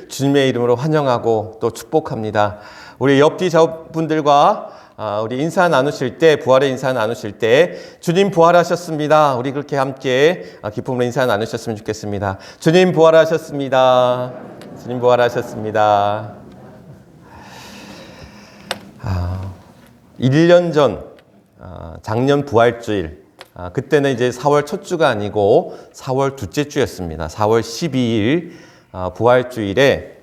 주님의 이름으로 환영하고 또 축복합니다. 우리 옆뒤 분들과 우리 인사 나누실 때, 부활의 인사 나누실 때 주님 부활하셨습니다. 우리 그렇게 함께 기쁨으로 인사 나누셨으면 좋겠습니다. 주님 부활하셨습니다. 주님 부활하셨습니다. 1년 전 작년 부활주일, 그때는 이제 4월 첫 주가 아니고 4월 둘째 주였습니다. 4월 12일 부활주일에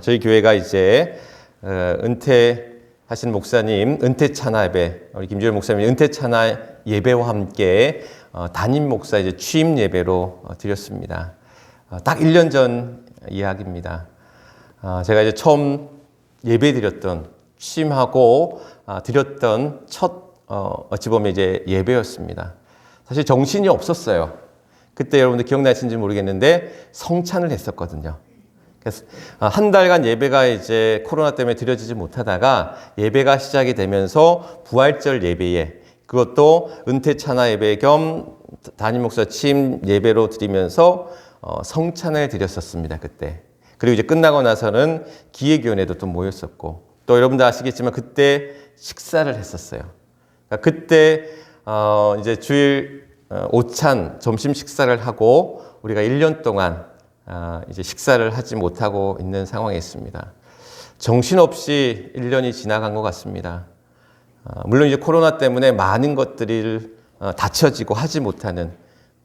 저희 교회가 이제 은퇴하신 목사님 은퇴 찬화 예배, 우리 김주열 목사님 은퇴 찬화 예배와 함께 담임 목사 이제 취임 예배로 드렸습니다. 딱 1년 전 이야기입니다. 제가 이제 처음 예배 드렸던, 취임하고 드렸던 첫 어찌 보면 이제 예배였습니다. 사실 정신이 없었어요. 그때 여러분들 기억나시는지 모르겠는데 성찬을 했었거든요. 그래서 한 달간 예배가 이제 코로나 때문에 드려지지 못하다가 예배가 시작이 되면서 부활절 예배에, 그것도 은퇴 찬화 예배 겸 담임 목사 취임 예배로 드리면서 성찬을 드렸었습니다, 그때. 그리고 이제 끝나고 나서는 기획위원회도 또 모였었고, 또 여러분들 아시겠지만 그때 식사를 했었어요. 그러니까 그때 이제 주일 오찬 점심 식사를 하고 우리가 1년 동안 이제 식사를 하지 못하고 있는 상황에 있습니다. 정신없이 1년이 지나간 것 같습니다. 물론 이제 코로나 때문에 많은 것들이 닫혀지고 하지 못하는,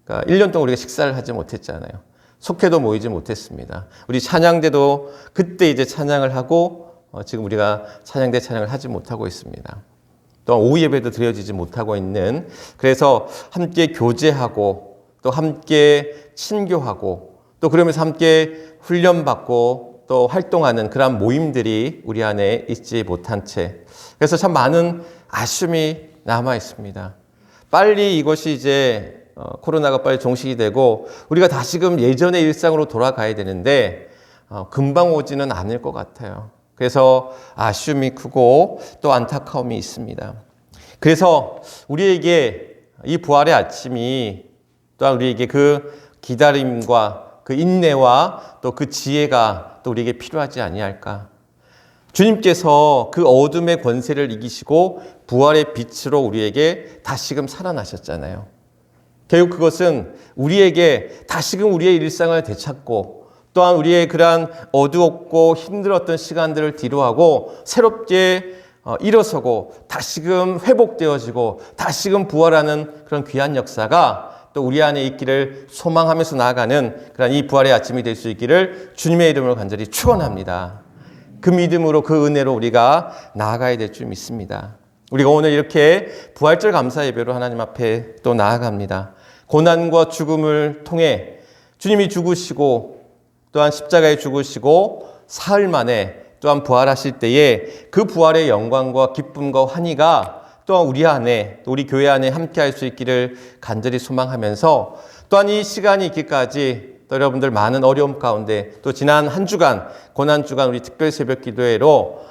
그러니까 1년 동안 우리가 식사를 하지 못했잖아요. 속회도 모이지 못했습니다. 우리 찬양대도 그때 이제 찬양을 하고 지금 우리가 찬양대 찬양을 하지 못하고 있습니다. 또 오후 예배도 드려지지 못하고 있는, 그래서 함께 교제하고 또 함께 친교하고 또 그러면서 함께 훈련받고 또 활동하는 그런 모임들이 우리 안에 있지 못한 채, 그래서 참 많은 아쉬움이 남아 있습니다. 빨리 이것이 이제 코로나가 빨리 종식이 되고 우리가 다시금 예전의 일상으로 돌아가야 되는데 금방 오지는 않을 것 같아요. 그래서 아쉬움이 크고 또 안타까움이 있습니다. 그래서 우리에게 이 부활의 아침이 또한 우리에게 그 기다림과 그 인내와 또 그 지혜가 또 우리에게 필요하지 아니할까. 주님께서 그 어둠의 권세를 이기시고 부활의 빛으로 우리에게 다시금 살아나셨잖아요. 결국 그것은 우리에게 다시금 우리의 일상을 되찾고 또한 우리의 그러한 어두웠고 힘들었던 시간들을 뒤로하고 새롭게 일어서고 다시금 회복되어지고 다시금 부활하는 그런 귀한 역사가 또 우리 안에 있기를 소망하면서 나아가는 그런 이 부활의 아침이 될 수 있기를 주님의 이름으로 간절히 축원합니다. 그 믿음으로 그 은혜로 우리가 나아가야 될 줄 믿습니다. 우리가 오늘 이렇게 부활절 감사 예배로 하나님 앞에 또 나아갑니다. 고난과 죽음을 통해 주님이 죽으시고 또한 십자가에 죽으시고 사흘 만에 또한 부활하실 때에 그 부활의 영광과 기쁨과 환희가 또한 우리 안에, 또 우리 교회 안에 함께할 수 있기를 간절히 소망하면서 또한 이 시간이 있기까지 또 여러분들 많은 어려움 가운데 또 지난 한 주간, 고난주간 우리 특별 새벽 기도회로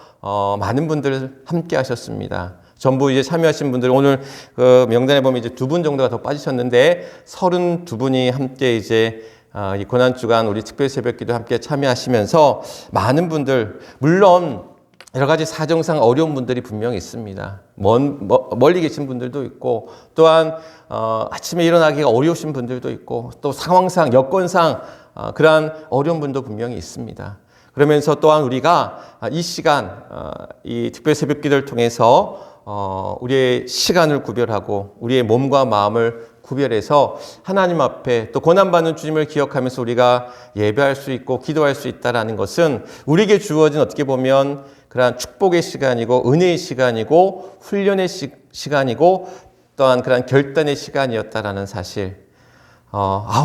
많은 분들 함께 하셨습니다. 전부 이제 참여하신 분들 오늘 그 명단에 보면 이제 2분 정도가 더 빠지셨는데 32분이 함께 이제 이 고난주간 우리 특별 새벽기도 함께 참여하시면서 많은 분들, 물론 여러 가지 사정상 어려운 분들이 분명히 있습니다. 멀리 계신 분들도 있고 또한 아침에 일어나기가 어려우신 분들도 있고 또 상황상, 여건상 그러한 어려운 분도 분명히 있습니다. 그러면서 또한 우리가 이 시간, 이 특별 새벽기도를 통해서 우리의 시간을 구별하고 우리의 몸과 마음을 구별해서 하나님 앞에 또 고난받는 주님을 기억하면서 우리가 예배할 수 있고 기도할 수 있다는 것은 우리에게 주어진 어떻게 보면 그러한 축복의 시간이고 은혜의 시간이고 훈련의 시간이고 또한 그러한 결단의 시간이었다라는 사실.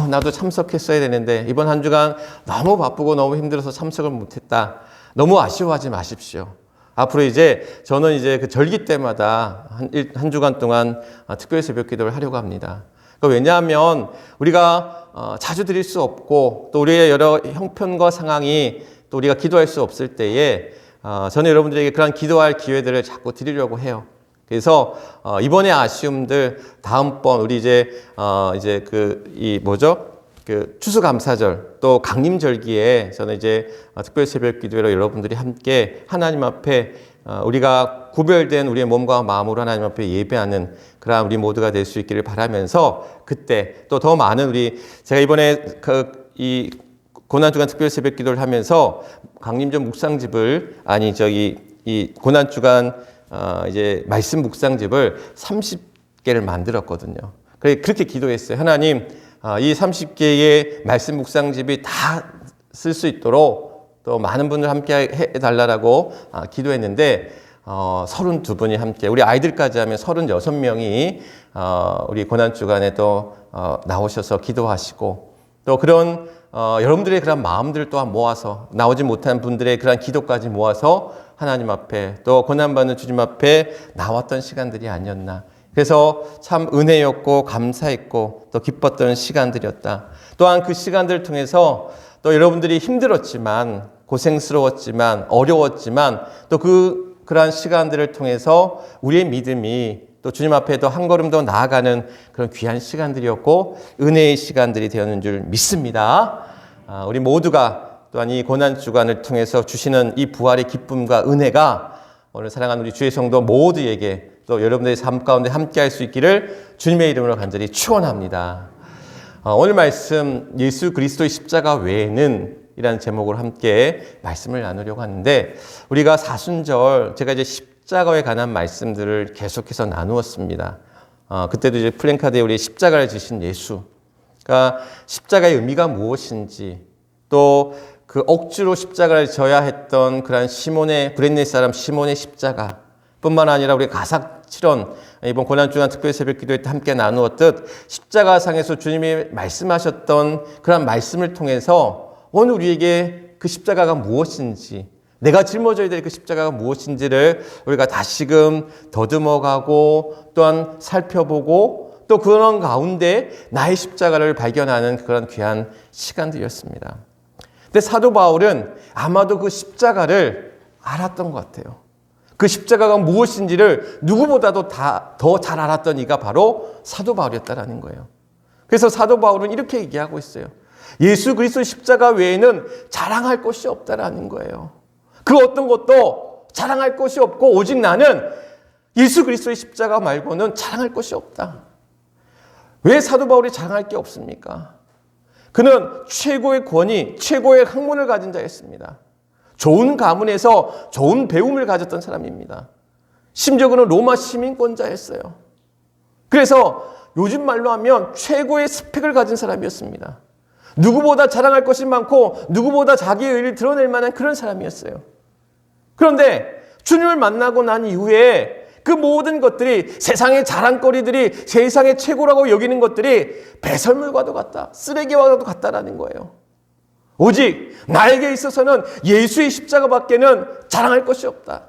나도 참석했어야 되는데 이번 한 주간 너무 바쁘고 너무 힘들어서 참석을 못했다. 너무 아쉬워하지 마십시오. 앞으로 이제 저는 이제 그 절기 때마다 한 주간 동안 특별 새벽 기도를 하려고 합니다. 왜냐하면 우리가 자주 드릴 수 없고 또 우리의 여러 형편과 상황이 또 우리가 기도할 수 없을 때에 저는 여러분들에게 그런 기도할 기회들을 자꾸 드리려고 해요. 그래서 이번의 아쉬움들 다음번 우리 이제 그 이 뭐죠? 그 추수감사절 또 강림절기에 저는 이제 특별 새벽 기도회로 여러분들이 함께 하나님 앞에 우리가 구별된 우리의 몸과 마음으로 하나님 앞에 예배하는 그러한 우리 모두가 될 수 있기를 바라면서 그때 또 더 많은 제가 이번에 이 고난주간 특별 새벽 기도를 하면서 강림절 묵상집을 이 고난주간 이제 말씀 묵상집을 30개를 만들었거든요. 그렇게 기도했어요. 하나님, 이 30개의 말씀 묵상집이 다 쓸 수 있도록 또 많은 분들 함께 해달라고 기도했는데 32분이 함께, 우리 아이들까지 하면 36명이 우리 고난주간에 또 나오셔서 기도하시고 또 그런 여러분들의 그런 마음들을 또한 모아서 나오지 못한 분들의 그런 기도까지 모아서 하나님 앞에 또 고난받는 주님 앞에 나왔던 시간들이 아니었나. 그래서 참 은혜였고 감사했고 또 기뻤던 시간들이었다. 또한 그 시간들을 통해서 또 여러분들이 힘들었지만 고생스러웠지만 어려웠지만 또 그러한 시간들을 통해서 우리의 믿음이 또 주님 앞에 더 한 걸음 더 나아가는 그런 귀한 시간들이었고 은혜의 시간들이 되었는 줄 믿습니다. 우리 모두가 또한 이 고난주간을 통해서 주시는 이 부활의 기쁨과 은혜가 오늘 사랑하는 우리 주의 성도 모두에게 또 여러분들의 삶 가운데 함께할 수 있기를 주님의 이름으로 간절히 축원합니다. 오늘 말씀 예수 그리스도의 십자가 외에는 이라는 제목으로 함께 말씀을 나누려고 하는데 우리가 사순절 제가 이제 십자가에 관한 말씀들을 계속해서 나누었습니다. 그때도 이제 플랜카드에 우리 십자가를 지신 예수, 그러니까 십자가의 의미가 무엇인지 또 그 억지로 십자가를 져야 했던 그런 브렛네 사람 시몬의 십자가 뿐만 아니라 우리 가삭칠언 이번 고난주간 특별 새벽 기도회 때 함께 나누었듯 십자가상에서 주님이 말씀하셨던 그런 말씀을 통해서 오늘 우리에게 그 십자가가 무엇인지 내가 짊어져야 될 그 십자가가 무엇인지를 우리가 다시금 더듬어가고 또한 살펴보고 또 그런 가운데 나의 십자가를 발견하는 그런 귀한 시간들이었습니다. 근데 사도 바울은 아마도 그 십자가를 알았던 것 같아요. 그 십자가가 무엇인지를 누구보다도 더 잘 알았던 이가 바로 사도 바울이었다라는 거예요. 그래서 사도 바울은 이렇게 얘기하고 있어요. 예수 그리스도 십자가 외에는 자랑할 것이 없다라는 거예요. 그 어떤 것도 자랑할 것이 없고 오직 나는 예수 그리스도의 십자가 말고는 자랑할 것이 없다. 왜 사도 바울이 자랑할 게 없습니까? 그는 최고의 권위, 최고의 학문을 가진 자였습니다. 좋은 가문에서 좋은 배움을 가졌던 사람입니다. 심지어 그는 로마 시민권자였어요. 그래서 요즘 말로 하면 최고의 스펙을 가진 사람이었습니다. 누구보다 자랑할 것이 많고 누구보다 자기의 의를 드러낼 만한 그런 사람이었어요. 그런데 주님을 만나고 난 이후에 그 모든 것들이 세상의 자랑거리들이 세상의 최고라고 여기는 것들이 배설물과도 같다. 쓰레기와도 같다라는 거예요. 오직 나에게 있어서는 예수의 십자가밖에는 자랑할 것이 없다.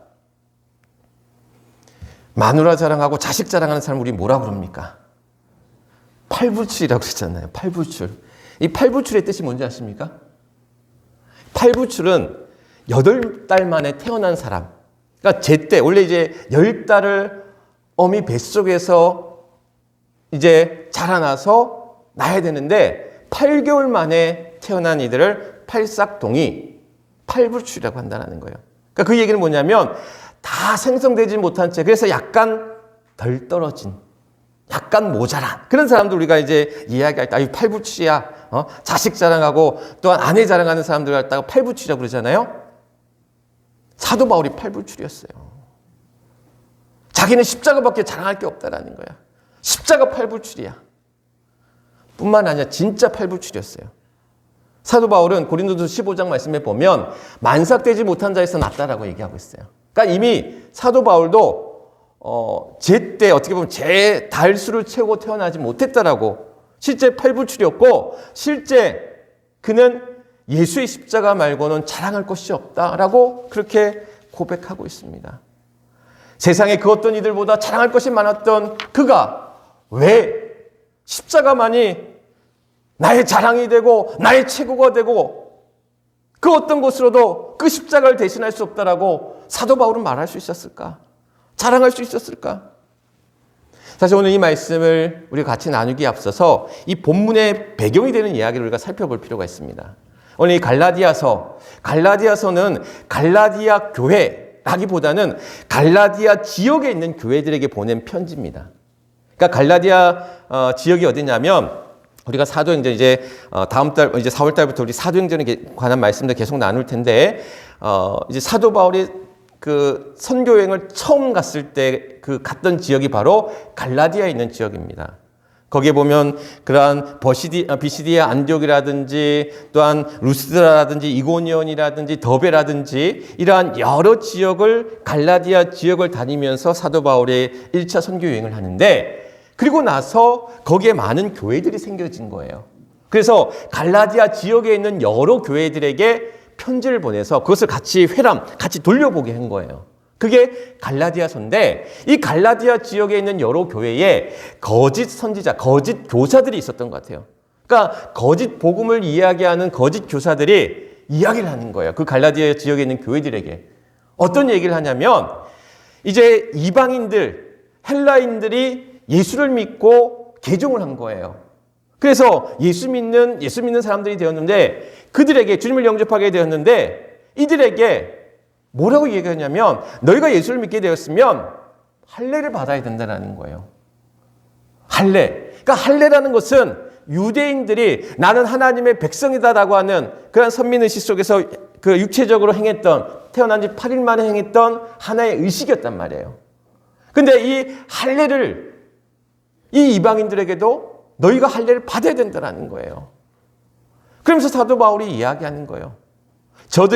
마누라 자랑하고 자식 자랑하는 사람 우리 뭐라 그럽니까? 팔불출이라고 했잖아요. 팔불출. 이 팔불출의 뜻이 뭔지 아십니까? 팔불출은 8달 만에 태어난 사람. 그러니까 제때 원래 이제 10달을 어미 뱃속에서 이제 자라나서 낳아야 되는데 8개월 만에 태어난 이들을 팔싹동이 팔불출이라고 한다는 거예요. 그러니까 그 얘기는 뭐냐면 다 생성되지 못한 채 그래서 약간 덜 떨어진 약간 모자란 그런 사람들 우리가 이제 이야기할 때 이거 팔불출이야. 자식 자랑하고 또한 아내 자랑하는 사람들 갖다가 팔불출이라고 그러잖아요. 사도 바울이 팔불출이었어요. 자기는 십자가밖에 자랑할 게 없다라는 거야. 십자가 팔불출이야. 뿐만 아니라 진짜 팔불출이었어요. 사도 바울은 고린도서 15장 말씀에 보면 만삭되지 못한 자에서 낫다라고 얘기하고 있어요. 그러니까 이미 사도 바울도 제때 어떻게 보면 제 달수를 채우고 태어나지 못했다라고 실제 팔불출이었고 실제 그는 예수의 십자가 말고는 자랑할 것이 없다라고 그렇게 고백하고 있습니다. 세상에 그 어떤 이들보다 자랑할 것이 많았던 그가 왜 십자가만이 나의 자랑이 되고 나의 최고가 되고 그 어떤 것으로도 그 십자가를 대신할 수 없다라고 사도 바울은 말할 수 있었을까? 자랑할 수 있었을까? 사실 오늘 이 말씀을 우리가 같이 나누기에 앞서서 이 본문의 배경이 되는 이야기를 우리가 살펴볼 필요가 있습니다. 오늘 이 갈라디아서는 갈라디아 교회라기보다는 갈라디아 지역에 있는 교회들에게 보낸 편지입니다. 그러니까 갈라디아 지역이 어디냐면 우리가 사도행전 이제 다음 달 이제 4월 달부터 우리 사도행전에 관한 말씀들 계속 나눌 텐데 이제 사도 바울이 그 선교 여행을 처음 갔을 때 그 갔던 지역이 바로 갈라디아에 있는 지역입니다. 거기에 보면 그러한 비시디아 안디옥이라든지 또한 루스드라라든지 이고니온이라든지 더베라든지 이러한 여러 지역을 갈라디아 지역을 다니면서 사도 바울의 1차 선교 여행을 하는데 그리고 나서 거기에 많은 교회들이 생겨진 거예요. 그래서 갈라디아 지역에 있는 여러 교회들에게 편지를 보내서 그것을 같이 돌려보게 한 거예요. 그게 갈라디아서인데 이 갈라디아 지역에 있는 여러 교회에 거짓 선지자, 거짓 교사들이 있었던 것 같아요. 그러니까 거짓 복음을 이야기하는 거짓 교사들이 이야기를 하는 거예요. 그 갈라디아 지역에 있는 교회들에게. 어떤 얘기를 하냐면 이제 이방인들, 헬라인들이 예수를 믿고 개종을 한 거예요. 그래서 예수 믿는 사람들이 되었는데 그들에게 주님을 영접하게 되었는데 이들에게 뭐라고 얘기하냐면 너희가 예수를 믿게 되었으면 할례를 받아야 된다는 거예요. 할례. 그러니까 할례라는 것은 유대인들이 나는 하나님의 백성이다라고 하는 그런 선민의식 속에서 그 육체적으로 태어난 지 8일 만에 행했던 하나의 의식이었단 말이에요. 근데 이 할례를 이 이방인들에게도 너희가 할례를 받아야 된다는 거예요. 그러면서 사도 바울이 이야기하는 거예요. 저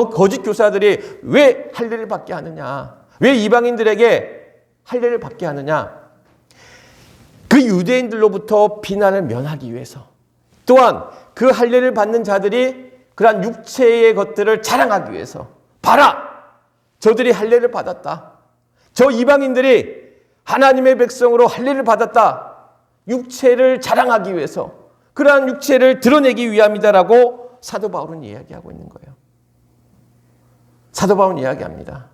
거짓 교사들이 왜 할례를 받게 하느냐? 왜 이방인들에게 할례를 받게 하느냐? 그 유대인들로부터 비난을 면하기 위해서. 또한 그 할례를 받는 자들이 그러한 육체의 것들을 자랑하기 위해서. 봐라! 저들이 할례를 받았다. 저 이방인들이 하나님의 백성으로 할례를 받았다. 육체를 자랑하기 위해서. 그러한 육체를 드러내기 위함이다라고 사도 바울은 이야기하고 있는 거예요. 사도 바울은 이야기합니다.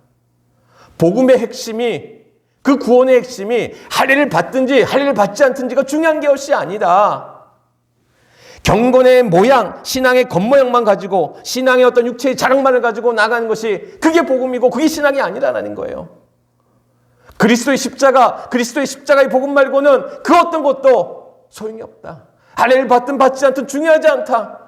복음의 핵심이 그 구원의 핵심이 할례를 받든지 할례를 받지 않든지가 중요한 것이 아니다. 경건의 모양, 신앙의 겉모양만 가지고 신앙의 어떤 육체의 자랑만을 가지고 나가는 것이 그게 복음이고 그게 신앙이 아니라는 거예요. 그리스도의 십자가의 복음 말고는 그 어떤 것도 소용이 없다. 할례를 받든 받지 않든 중요하지 않다.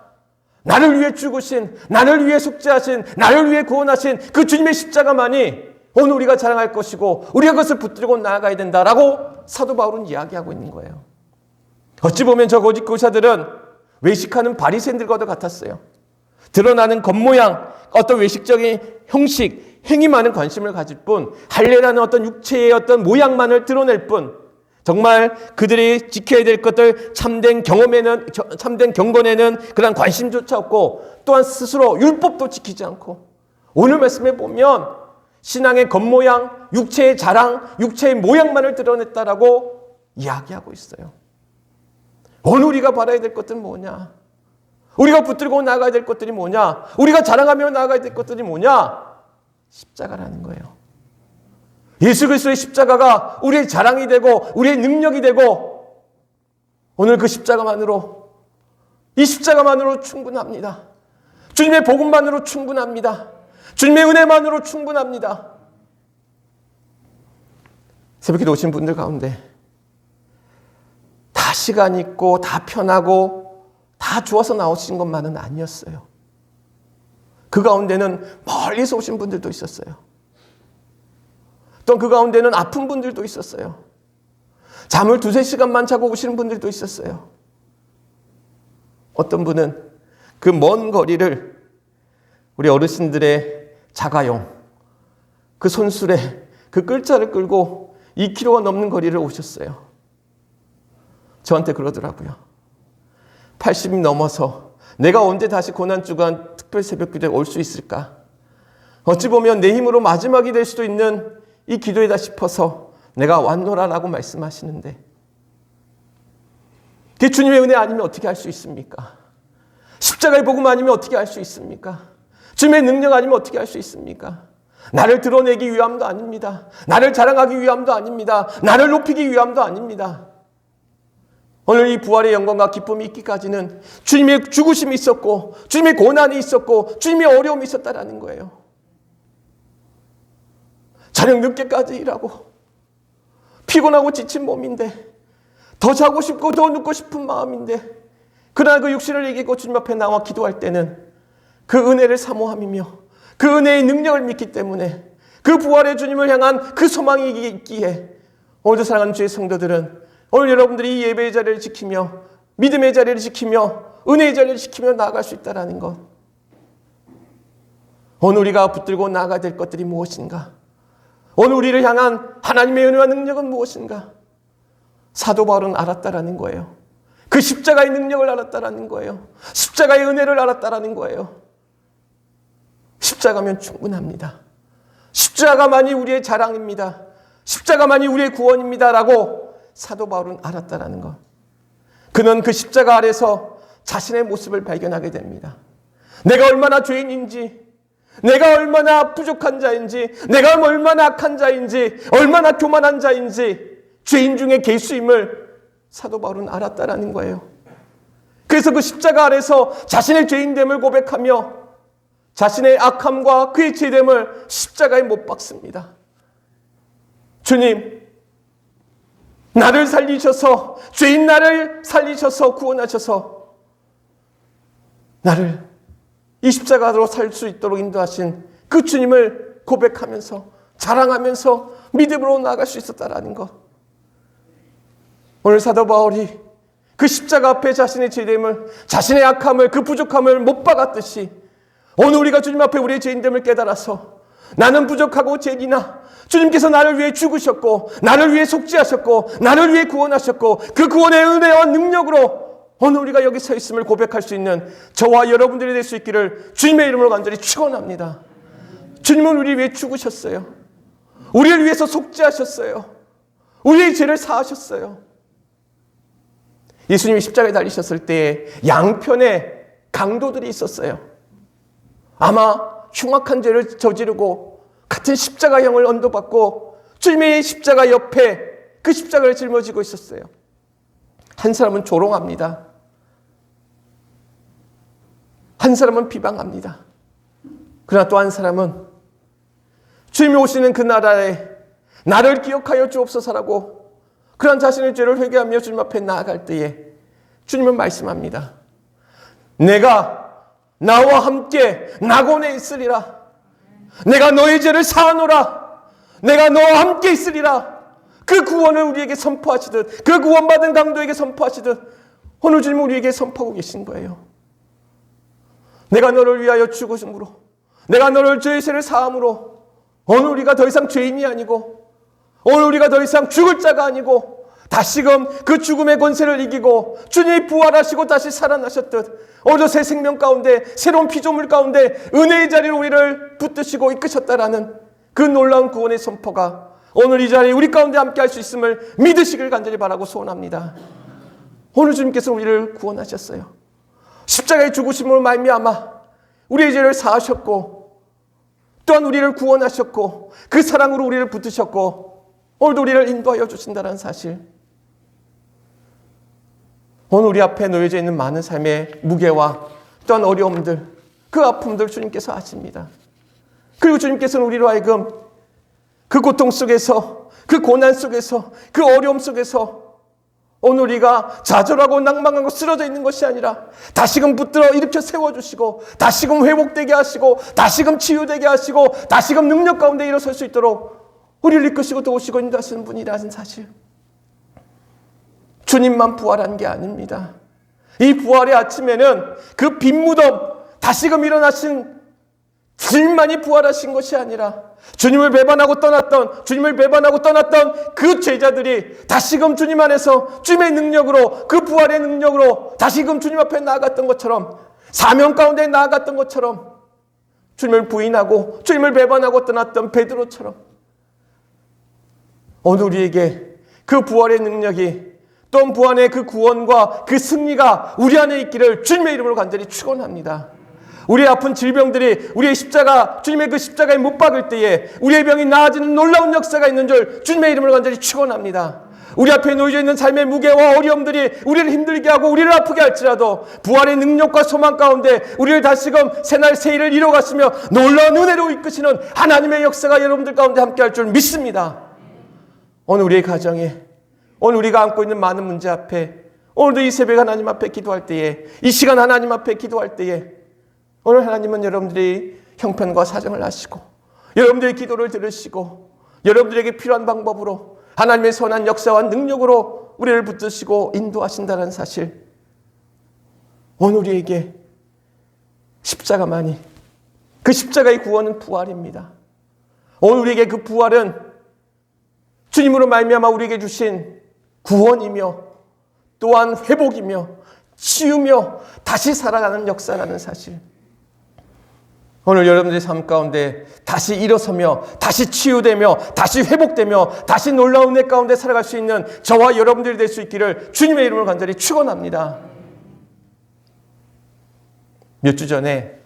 나를 위해 죽으신, 나를 위해 속죄하신, 나를 위해 구원하신 그 주님의 십자가만이 오늘 우리가 자랑할 것이고 우리가 그것을 붙들고 나아가야 된다라고 사도 바울은 이야기하고 있는 거예요. 어찌 보면 저 거짓 교사들은 외식하는 바리새인들과도 같았어요. 드러나는 겉모양, 어떤 외식적인 형식, 행위만은 관심을 가질 뿐 할례라는 어떤 육체의 어떤 모양만을 드러낼 뿐 정말 그들이 지켜야 될 것들 참된 경건에는 그런 관심조차 없고 또한 스스로 율법도 지키지 않고 오늘 말씀에 보면 신앙의 겉모양, 육체의 자랑, 육체의 모양만을 드러냈다라고 이야기하고 있어요. 오늘 우리가 바라야 될 것들은 뭐냐? 우리가 붙들고 나가야 될 것들이 뭐냐? 우리가 자랑하며 나가야 될 것들이 뭐냐? 십자가라는 거예요. 예수 그리스도의 십자가가 우리의 자랑이 되고 우리의 능력이 되고 오늘 그 십자가만으로 이 십자가만으로 충분합니다. 주님의 복음만으로 충분합니다. 주님의 은혜만으로 충분합니다. 새벽기도 오신 분들 가운데 다 시간 있고 다 편하고 다 좋아서 나오신 것만은 아니었어요. 그 가운데는 멀리서 오신 분들도 있었어요. 또 그 가운데는 아픈 분들도 있었어요. 잠을 2-3시간만 자고 오시는 분들도 있었어요. 어떤 분은 그 먼 거리를 우리 어르신들의 자가용, 그 손수레, 그 끌자를 끌고 2km가 넘는 거리를 오셨어요. 저한테 그러더라고요. 80이 넘어서 내가 언제 다시 고난주간 특별 새벽기도에 올 수 있을까? 어찌 보면 내 힘으로 마지막이 될 수도 있는 이 기도이다 싶어서 내가 왔노라라고 말씀하시는데 그게 주님의 은혜 아니면 어떻게 할 수 있습니까? 십자가의 복음 아니면 어떻게 할 수 있습니까? 주님의 능력 아니면 어떻게 할 수 있습니까? 나를 드러내기 위함도 아닙니다. 나를 자랑하기 위함도 아닙니다. 나를 높이기 위함도 아닙니다. 오늘 이 부활의 영광과 기쁨이 있기까지는 주님의 죽으심이 있었고 주님의 고난이 있었고 주님의 어려움이 있었다라는 거예요. 저녁 늦게까지 일하고 피곤하고 지친 몸인데 더 자고 싶고 더 눕고 싶은 마음인데 그러나 그 육신을 이기고 주님 앞에 나와 기도할 때는 그 은혜를 사모함이며 그 은혜의 능력을 믿기 때문에 그 부활의 주님을 향한 그 소망이 있기에 오늘도 사랑하는 주의 성도들은 오늘 여러분들이 이 예배의 자리를 지키며 믿음의 자리를 지키며 은혜의 자리를 지키며 나아갈 수 있다는 것. 오늘 우리가 붙들고 나아가야 될 것들이 무엇인가? 오늘 우리를 향한 하나님의 은혜와 능력은 무엇인가? 사도 바울은 알았다라는 거예요. 그 십자가의 능력을 알았다라는 거예요. 십자가의 은혜를 알았다라는 거예요. 십자가면 충분합니다. 십자가만이 우리의 자랑입니다. 십자가만이 우리의 구원입니다라고 사도 바울은 알았다라는 것. 그는 그 십자가 아래서 자신의 모습을 발견하게 됩니다. 내가 얼마나 죄인인지, 내가 얼마나 부족한 자인지, 내가 얼마나 악한 자인지, 얼마나 교만한 자인지, 죄인 중에 괴수임을 사도 바울은 알았다라는 거예요. 그래서 그 십자가 아래서 자신의 죄인됨을 고백하며 자신의 악함과 그의 죄됨을 십자가에 못 박습니다. 주님, 나를 살리셔서, 죄인 나를 살리셔서 구원하셔서 나를 이 십자가로 살 수 있도록 인도하신 그 주님을 고백하면서 자랑하면서 믿음으로 나아갈 수 있었다라는 것. 오늘 사도 바울이 그 십자가 앞에 자신의 죄됨을, 자신의 악함을, 그 부족함을 못 박았듯이 오늘 우리가 주님 앞에 우리의 죄인됨을 깨달아서 나는 부족하고 죄인이나 주님께서 나를 위해 죽으셨고 나를 위해 속죄하셨고 나를 위해 구원하셨고 그 구원의 은혜와 능력으로 오늘 우리가 여기 서 있음을 고백할 수 있는 저와 여러분들이 될 수 있기를 주님의 이름으로 간절히 축원합니다. 주님은 우리를 위해 죽으셨어요. 우리를 위해서 속죄하셨어요. 우리의 죄를 사하셨어요. 예수님이 십자가에 달리셨을 때 양편에 강도들이 있었어요. 아마 흉악한 죄를 저지르고 같은 십자가형을 언도받고 주님의 십자가 옆에 그 십자가를 짊어지고 있었어요. 한 사람은 조롱합니다. 한 사람은 비방합니다. 그러나 또 한 사람은 주님이 오시는 그 나라에 나를 기억하여 주옵소서라고 그런 자신의 죄를 회개하며 주님 앞에 나아갈 때에 주님은 말씀합니다. 내가 나와 함께 낙원에 있으리라. 내가 너의 죄를 사하노라. 내가 너와 함께 있으리라. 그 구원을 우리에게 선포하시듯, 그 구원받은 강도에게 선포하시듯 오늘 주님은 우리에게 선포하고 계신 거예요. 내가 너를 위하여 죽으심으로, 내가 너를 죄의 죄를 사함으로 오늘 우리가 더 이상 죄인이 아니고 오늘 우리가 더 이상 죽을 자가 아니고 다시금 그 죽음의 권세를 이기고 주님이 부활하시고 다시 살아나셨듯 오늘도 새 생명 가운데 새로운 피조물 가운데 은혜의 자리로 우리를 붙드시고 이끄셨다라는 그 놀라운 구원의 선포가 오늘 이 자리에 우리 가운데 함께 할 수 있음을 믿으시길 간절히 바라고 소원합니다. 오늘 주님께서 우리를 구원하셨어요. 십자가의 죽으심으로 말미암아 우리의 죄를 사하셨고 또한 우리를 구원하셨고 그 사랑으로 우리를 붙드셨고 오늘도 우리를 인도하여 주신다는 사실. 오늘 우리 앞에 놓여져 있는 많은 삶의 무게와 또한 어려움들, 그 아픔들 주님께서 아십니다. 그리고 주님께서는 우리로 하여금 그 고통 속에서, 그 고난 속에서, 그 어려움 속에서 오늘 우리가 좌절하고 낭망하고 쓰러져 있는 것이 아니라 다시금 붙들어 일으켜 세워주시고 다시금 회복되게 하시고 다시금 치유되게 하시고 다시금 능력 가운데 일어설 수 있도록 우리를 이끄시고 도우시고 인도하시는 분이라는 사실. 주님만 부활한 게 아닙니다. 이 부활의 아침에는 그 빈 무덤 다시금 일어나신 주님만이 부활하신 것이 아니라 주님을 배반하고 떠났던 그 제자들이 다시금 주님 안에서 주님의 능력으로 그 부활의 능력으로 다시금 주님 앞에 나아갔던 것처럼 사명 가운데 나아갔던 것처럼 주님을 부인하고 주님을 배반하고 떠났던 베드로처럼 오늘 우리에게 그 부활의 능력이 또 부활의 그 구원과 그 승리가 우리 안에 있기를 주님의 이름으로 간절히 축원합니다. 우리의 아픈 질병들이 우리의 십자가, 주님의 그 십자가에 못 박을 때에 우리의 병이 나아지는 놀라운 역사가 있는 줄 주님의 이름을 간절히 축원합니다. 우리 앞에 놓여져 있는 삶의 무게와 어려움들이 우리를 힘들게 하고 우리를 아프게 할지라도 부활의 능력과 소망 가운데 우리를 다시금 새날 새일을 이뤄갔으며 놀라운 은혜로 이끄시는 하나님의 역사가 여러분들 가운데 함께할 줄 믿습니다. 오늘 우리의 가정에, 오늘 우리가 안고 있는 많은 문제 앞에, 오늘도 이 새벽 하나님 앞에 기도할 때에, 이 시간 하나님 앞에 기도할 때에 오늘 하나님은 여러분들이 형편과 사정을 아시고 여러분들의 기도를 들으시고 여러분들에게 필요한 방법으로 하나님의 선한 역사와 능력으로 우리를 붙드시고 인도하신다는 사실, 오늘 우리에게 십자가만이, 그 십자가의 구원은 부활입니다. 오늘 우리에게 그 부활은 주님으로 말미암아 우리에게 주신 구원이며 또한 회복이며 치유며 다시 살아가는 역사라는 사실, 오늘 여러분들의 삶 가운데 다시 일어서며 다시 치유되며 다시 회복되며 다시 놀라운 은혜 가운데 살아갈 수 있는 저와 여러분들이 될 수 있기를 주님의 이름으로 간절히 축원합니다. 몇 주 전에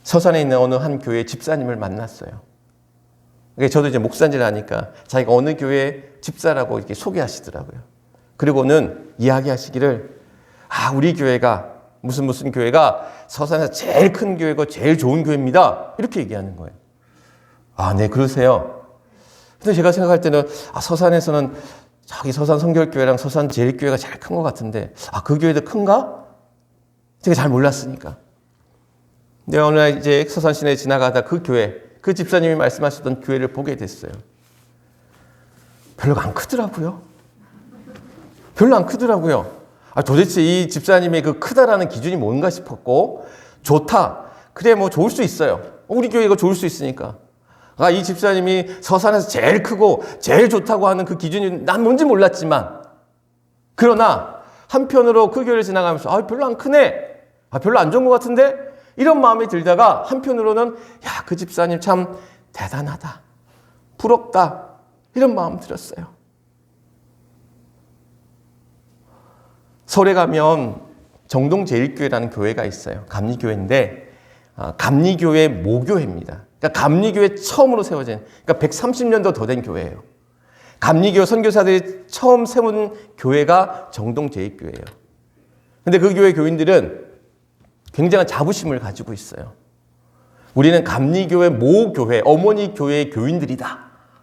서산에 있는 어느 한 교회 집사님을 만났어요. 저도 이제 목사인지를 아니까 자기가 어느 교회 집사라고 이렇게 소개하시더라고요. 그리고는 이야기하시기를, 우리 교회가 무슨 교회가 서산에서 제일 큰 교회고 제일 좋은 교회입니다. 이렇게 얘기하는 거예요. 네, 그러세요. 근데 제가 생각할 때는 서산에서는 저기 서산 성결교회랑 서산 제일교회가 제일 큰 것 같은데 그 교회도 큰가? 제가 잘 몰랐으니까. 근데 어느 날 이제 서산 시내에 지나가다 그 교회, 그 집사님이 말씀하셨던 교회를 보게 됐어요. 별로 안 크더라고요. 도대체 이 집사님의 그 크다라는 기준이 뭔가 싶었고, 좋다. 그래, 뭐 좋을 수 있어요. 우리 교회가 좋을 수 있으니까. 이 집사님이 서산에서 제일 크고 제일 좋다고 하는 그 기준이 난 뭔지 몰랐지만, 그러나 한편으로 그 교회를 지나가면서 별로 안 크네. 별로 안 좋은 것 같은데? 이런 마음이 들다가 한편으로는 그 집사님 참 대단하다. 부럽다. 이런 마음 들었어요. 서울에 가면 정동제일교회라는 교회가 있어요. 감리교회인데 감리교회 모교회입니다. 그러니까 감리교회 처음으로 세워진, 그러니까 130년도 더 된 교회예요. 감리교 선교사들이 처음 세운 교회가 정동제일교회예요. 근데 그 교회 교인들은 굉장한 자부심을 가지고 있어요. 우리는 감리교회 모교회, 어머니 교회의 교인들이다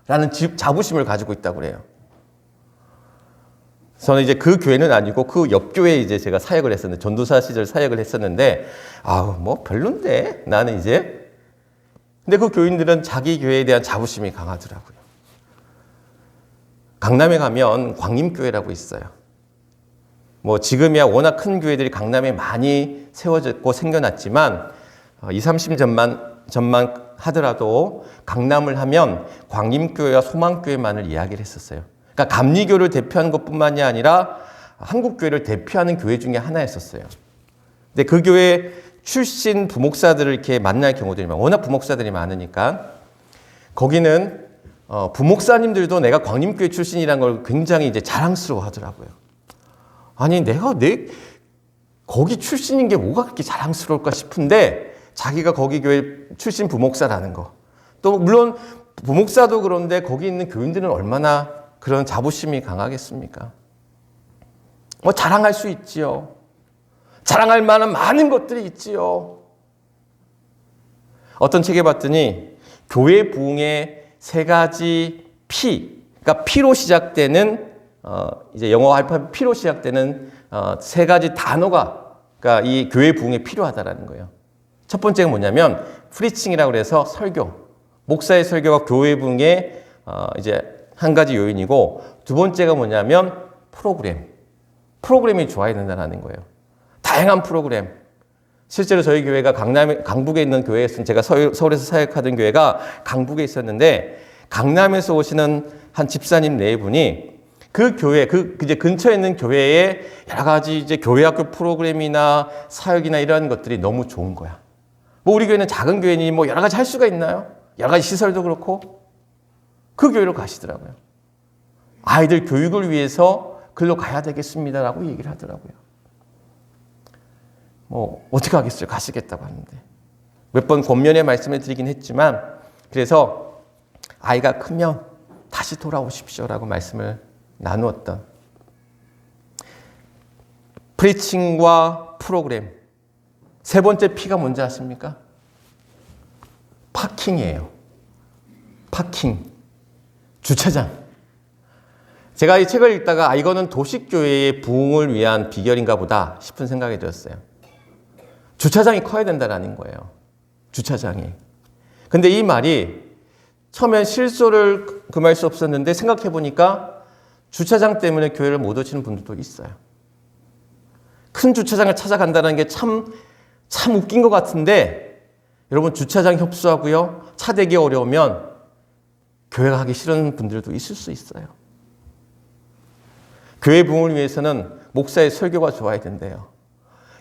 라는 자부심을 가지고 있다고 그래요. 저는 이제 그 교회는 아니고 그 옆 교회에 이제 제가 사역을 했었는데, 전도사 시절 사역을 했었는데, 뭐 별론데 나는 이제. 근데 그 교인들은 자기 교회에 대한 자부심이 강하더라고요. 강남에 가면 광림교회라고 있어요. 뭐 지금이야 워낙 큰 교회들이 강남에 많이 세워졌고 생겨났지만 20, 30년만 하더라도 강남을 하면 광림교회와 소망교회만을 이야기를 했었어요. 그러니까 감리교를 대표하는 것뿐만이 아니라 한국교회를 대표하는 교회 중에 하나였었어요. 근데 그 교회 출신 부목사들을 이렇게 만날 경우들이 많아요. 워낙 부목사들이 많으니까. 거기는 부목사님들도 내가 광림교회 출신이라는 걸 굉장히 이제 자랑스러워 하더라고요. 아니, 내가 거기 출신인 게 뭐가 그렇게 자랑스러울까 싶은데, 자기가 거기 교회 출신 부목사라는 거. 또 물론 부목사도 그런데 거기 있는 교인들은 얼마나 그런 자부심이 강하겠습니까? 뭐 자랑할 수 있지요. 자랑할 만한 많은 것들이 있지요. 어떤 책에 봤더니 교회 부흥의 3가지 P, 그러니까 P로 시작되는 이제 영어 알파벳 P로 시작되는 3가지 단어가, 그러니까 이 교회 부흥에 필요하다라는 거예요. 첫 번째가 뭐냐면 프리칭이라고 해서 설교, 목사의 설교가 교회 부흥의 이제 한 가지 요인이고, 두 번째가 뭐냐면 프로그램이 좋아야 된다는 거예요. 다양한 프로그램. 실제로 저희 교회가 강북에 있는 교회였으면, 제가 서울에서 사역하던 교회가 강북에 있었는데, 강남에서 오시는 한 집사님 4분이 그 교회, 이제 근처에 있는 교회에 여러 가지 이제 교회학교 프로그램이나 사역이나 이런 것들이 너무 좋은 거야. 뭐 우리 교회는 작은 교회니 뭐 여러 가지 할 수가 있나요? 여러 가지 시설도 그렇고. 그 교회로 가시더라고요. 아이들 교육을 위해서 글로 가야 되겠습니다라고 얘기를 하더라고요. 뭐 어떻게 하겠어요? 가시겠다고 하는데. 몇 번 권면의 말씀을 드리긴 했지만, 그래서 아이가 크면 다시 돌아오십시오라고 말씀을 나누었던 프리칭과 프로그램. 세 번째 P가 뭔지 아십니까? 파킹이에요. 파킹. 주차장. 제가 이 책을 읽다가 이거는 도시교회의 부흥을 위한 비결인가 보다 싶은 생각이 들었어요. 주차장이 커야 된다라는 거예요. 주차장이. 근데 이 말이 처음엔 실소를 금할 수 없었는데 생각해 보니까 주차장 때문에 교회를 못 오시는 분들도 있어요. 큰 주차장을 찾아간다는 게 참 웃긴 것 같은데, 여러분 주차장 협소하고요, 차 대기 어려우면 교회 가기 싫은 분들도 있을 수 있어요. 교회 부흥을 위해서는 목사의 설교가 좋아야 된대요.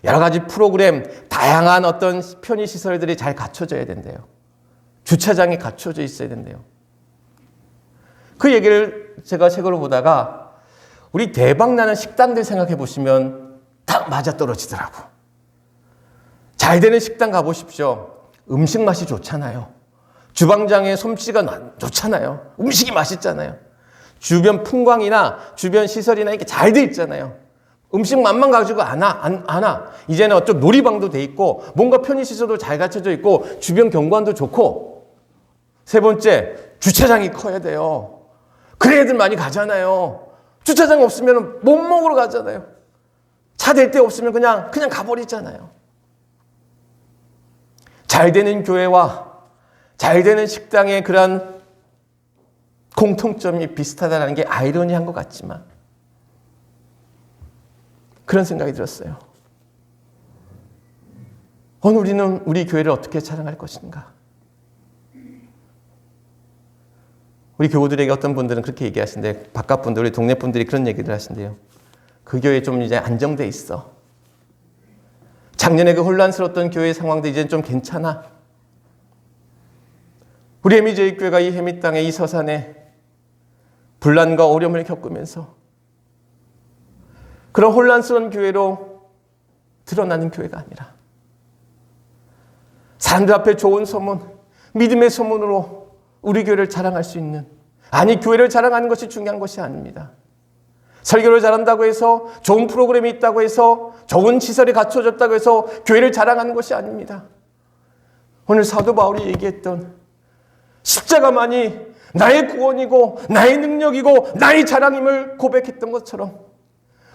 여러 가지 프로그램, 다양한 어떤 편의시설들이 잘 갖춰져야 된대요. 주차장이 갖춰져 있어야 된대요. 그 얘기를 제가 책으로 보다가 우리 대박나는 식당들 생각해 보시면 딱 맞아떨어지더라고. 잘 되는 식당 가보십시오. 음식 맛이 좋잖아요. 주방장의 솜씨가 좋잖아요. 음식이 맛있잖아요. 주변 풍광이나 주변 시설이나 이게 잘 돼 있잖아요. 음식 맛만 가지고 안 와. 이제는 어쩜 놀이방도 돼 있고 뭔가 편의시설도 잘 갖춰져 있고 주변 경관도 좋고. 세 번째, 주차장이 커야 돼요. 그래 애들 많이 가잖아요. 주차장 없으면 못 먹으러 가잖아요. 차 댈 데 없으면 그냥 가버리잖아요. 잘 되는 교회와 잘 되는 식당의 그런 공통점이 비슷하다는 게 아이러니한 것 같지만 그런 생각이 들었어요. 오늘 우리는 우리 교회를 어떻게 자랑할 것인가? 우리 교우들에게 어떤 분들은 그렇게 얘기하신대. 바깥 분들, 우리 동네 분들이 그런 얘기를 하신대요. 그 교회 좀 이제 안정돼 있어. 작년에 그 혼란스러웠던 교회 상황도 이제는 좀 괜찮아. 우리 해미제일교회가 이 해미 땅에 이 서산에 분란과 어려움을 겪으면서 그런 혼란스러운 교회로 드러나는 교회가 아니라 사람들 앞에 좋은 소문, 믿음의 소문으로 우리 교회를 자랑할 수 있는, 아니 교회를 자랑하는 것이 중요한 것이 아닙니다. 설교를 잘한다고 해서, 좋은 프로그램이 있다고 해서, 좋은 시설이 갖춰졌다고 해서 교회를 자랑하는 것이 아닙니다. 오늘 사도 바울이 얘기했던 십자가만이 나의 구원이고 나의 능력이고 나의 자랑임을 고백했던 것처럼,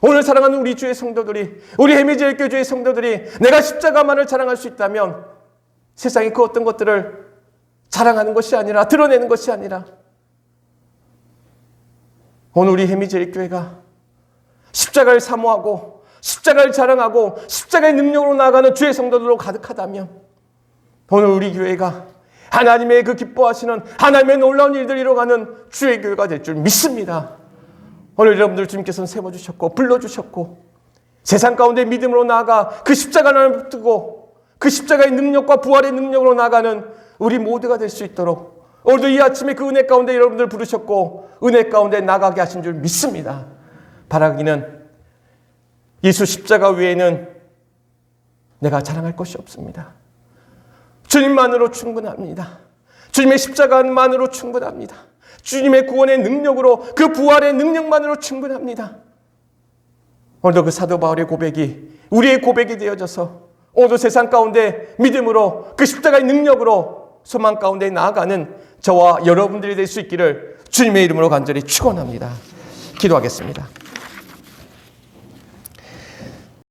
오늘 사랑하는 우리 주의 성도들이, 우리 해미제일교회 주의 성도들이 내가 십자가만을 자랑할 수 있다면 세상에 그 어떤 것들을 자랑하는 것이 아니라, 드러내는 것이 아니라, 오늘 우리 해미제일교회가 십자가를 사모하고 십자가를 자랑하고 십자가의 능력으로 나아가는 주의 성도들로 가득하다면 오늘 우리 교회가 하나님의 그 기뻐하시는 하나님의 놀라운 일들을 이뤄가는 주의 교회가 될 줄 믿습니다. 오늘 여러분들 주님께서는 세워주셨고 불러주셨고 세상 가운데 믿음으로 나아가 그 십자가를 붙들고 그 십자가의 능력과 부활의 능력으로 나아가는 우리 모두가 될 수 있도록 오늘도 이 아침에 그 은혜 가운데 여러분들 부르셨고 은혜 가운데 나가게 하신 줄 믿습니다. 바라기는 예수 십자가 외에는 내가 자랑할 것이 없습니다. 주님만으로 충분합니다. 주님의 십자가만으로 충분합니다. 주님의 구원의 능력으로, 그 부활의 능력만으로 충분합니다. 오늘도 그 사도 바울의 고백이 우리의 고백이 되어져서 오늘도 세상 가운데 믿음으로 그 십자가의 능력으로 소망 가운데 나아가는 저와 여러분들이 될 수 있기를 주님의 이름으로 간절히 축원합니다. 기도하겠습니다.